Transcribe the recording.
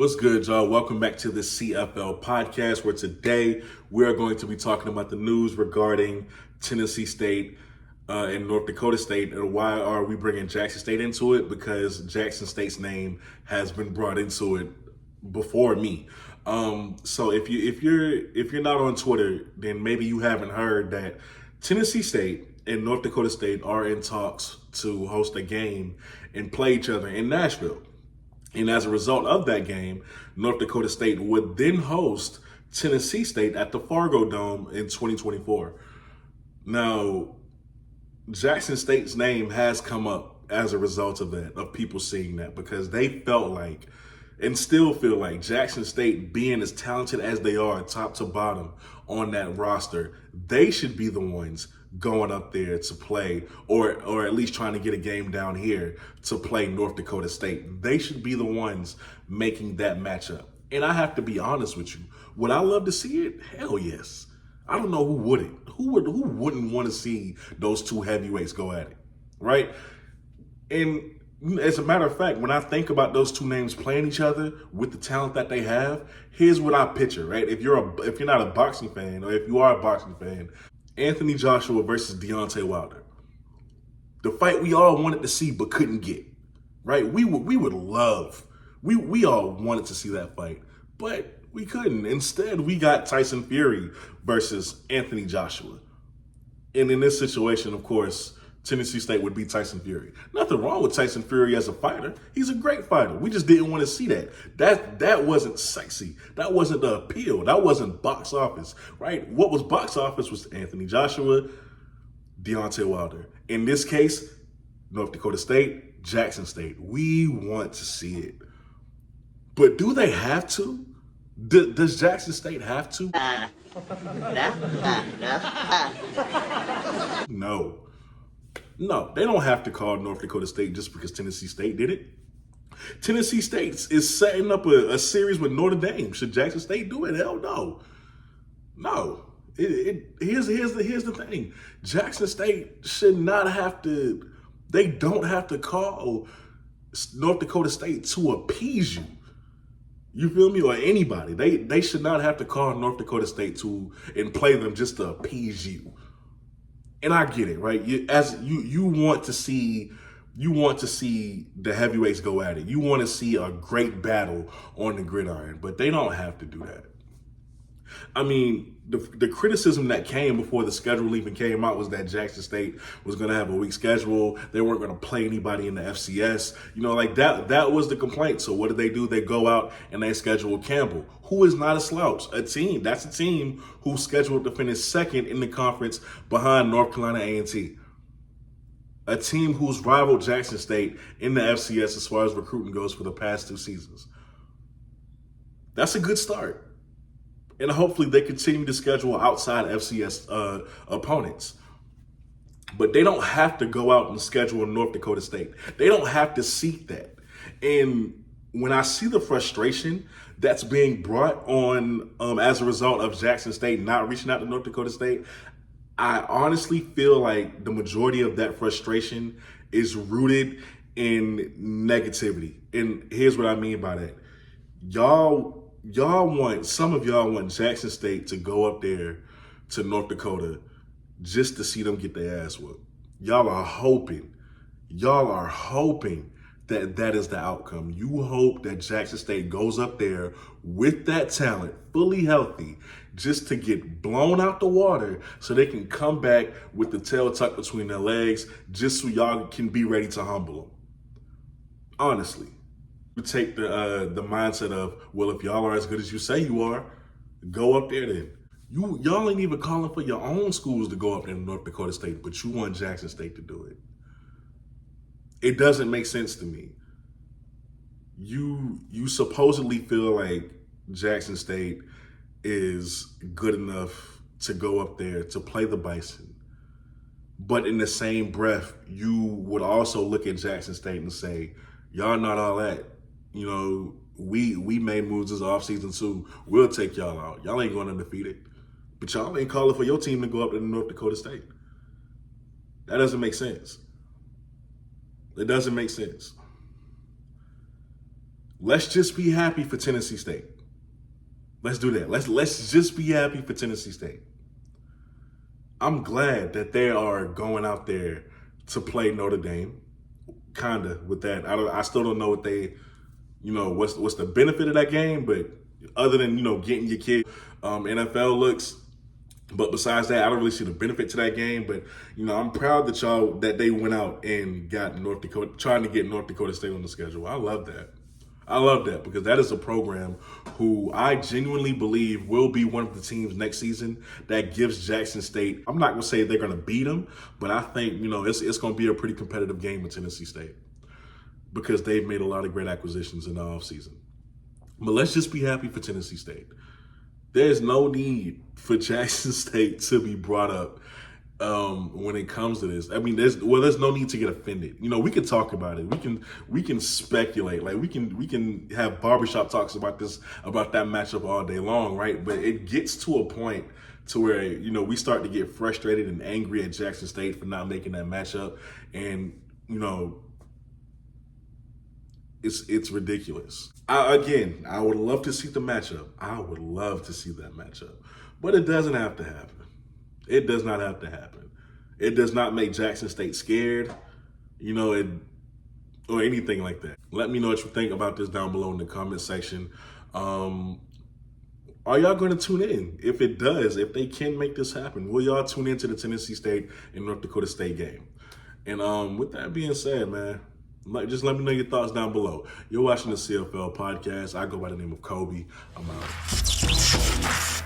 What's good, y'all? Welcome back to the CFL podcast, where today we are going to be talking about the news regarding Tennessee State and North Dakota State. And why are we bringing Jackson State into it? Because Jackson State's name has been brought into it before me. So if you're not on Twitter, then maybe you haven't heard that Tennessee State and North Dakota State are in talks to host a game and play each other in Nashville. And as a result of that game, North Dakota State would then host Tennessee State at the Fargo Dome in 2024. Now, Jackson State's name has come up as a result of that, of people seeing that, because they felt like, and still feel like, Jackson State, being as talented as they are, top to bottom on that roster, they should be the ones going up there to play, or at least trying to get a game down here to play North Dakota State. They should be the ones making that matchup. And I have to be honest with you, would I love to see it? Hell yes. I don't know who wouldn't. Who wouldn't want to see those two heavyweights go at it, right? And as a matter of fact, when I think about those two names playing each other with the talent that they have, here's what I picture, right? If you're not a boxing fan, or if you are a boxing fan, Anthony Joshua versus Deontay Wilder. The fight we all wanted to see but couldn't get, right? We all wanted to see that fight, but we couldn't. Instead, we got Tyson Fury versus Anthony Joshua. And in this situation, of course, Tennessee State would beat Tyson Fury. Nothing wrong with Tyson Fury as a fighter. He's a great fighter. We just didn't want to see that. That wasn't sexy. That wasn't the appeal. That wasn't box office, right? What was box office was Anthony Joshua, Deontay Wilder. In this case, North Dakota State, Jackson State. We want to see it. But do they have to? Does Jackson State have to? No. No, they don't have to call North Dakota State just because Tennessee State did it. Tennessee State is setting up a series with Notre Dame. Should Jackson State do it? Hell no. No. Here's the thing. Jackson State should not have to, they don't have to call North Dakota State to appease you. You feel me? Or anybody. They should not have to call North Dakota State and play them just to appease you. And I get it, right? You want to see the heavyweights go at it. You want to see a great battle on the gridiron, but they don't have to do that. I mean, the criticism that came before the schedule even came out was that Jackson State was going to have a weak schedule. They weren't going to play anybody in the FCS. You know, like that was the complaint. So what do? They go out and they schedule Campbell, who is not a slouch. That's a team who's scheduled to finish second in the conference behind North Carolina A&T. A team who's rivaled Jackson State in the FCS as far as recruiting goes for the past 2 seasons. That's a good start. And hopefully they continue to schedule outside FCS opponents. But they don't have to go out and schedule North Dakota State. They don't have to seek that. And when I see the frustration that's being brought on as a result of Jackson State not reaching out to North Dakota State, I honestly feel like the majority of that frustration is rooted in negativity. And here's what I mean by that. Some of y'all want Jackson State to go up there to North Dakota just to see them get their ass whooped. Y'all are hoping that is the outcome. You hope that Jackson State goes up there with that talent, fully healthy, just to get blown out the water so they can come back with the tail tucked between their legs, just so y'all can be ready to humble them. Honestly. You take the mindset of, well, if y'all are as good as you say you are, go up there then. Y'all ain't even calling for your own schools to go up there to North Dakota State, but you want Jackson State to do it. It doesn't make sense to me. You supposedly feel like Jackson State is good enough to go up there to play the Bison. But in the same breath, you would also look at Jackson State and say, y'all not all that. You know, we made moves this offseason too. We'll take y'all out. Y'all ain't going undefeated. But y'all ain't calling for your team to go up to North Dakota State. That doesn't make sense. It doesn't make sense. Let's just be happy for Tennessee State. Let's do that. Let's just be happy for Tennessee State. I'm glad that they are going out there to play Notre Dame. Kinda with that. I still don't know what they, what's the benefit of that game, but other than, getting your kid NFL looks. But besides that, I don't really see the benefit to that game. But, I'm proud that they went out and got North Dakota, trying to get North Dakota State on the schedule. I love that. I love that because that is a program who I genuinely believe will be one of the teams next season that gives Jackson State, I'm not going to say they're going to beat them, but I think, it's going to be a pretty competitive game with Tennessee State because they've made a lot of great acquisitions in the offseason. But let's just be happy for Tennessee State. There's no need for Jackson State to be brought up when it comes to this. I mean, there's no need to get offended. We can talk about it. We can speculate. Like we can have barbershop talks about that matchup all day long, right? But it gets to a point to where we start to get frustrated and angry at Jackson State for not making that matchup, and it's ridiculous. I would love to see the matchup. I would love to see that matchup, but it doesn't have to happen. It does not have to happen. It does not make Jackson State scared, or anything like that. Let me know what you think about this down below in the comment section. Are y'all going to tune in? If they can make this happen, will y'all tune into the Tennessee State and North Dakota State game? And with that being said, man, just let me know your thoughts down below. You're watching the CFL podcast. I go by the name of Kobe. I'm out.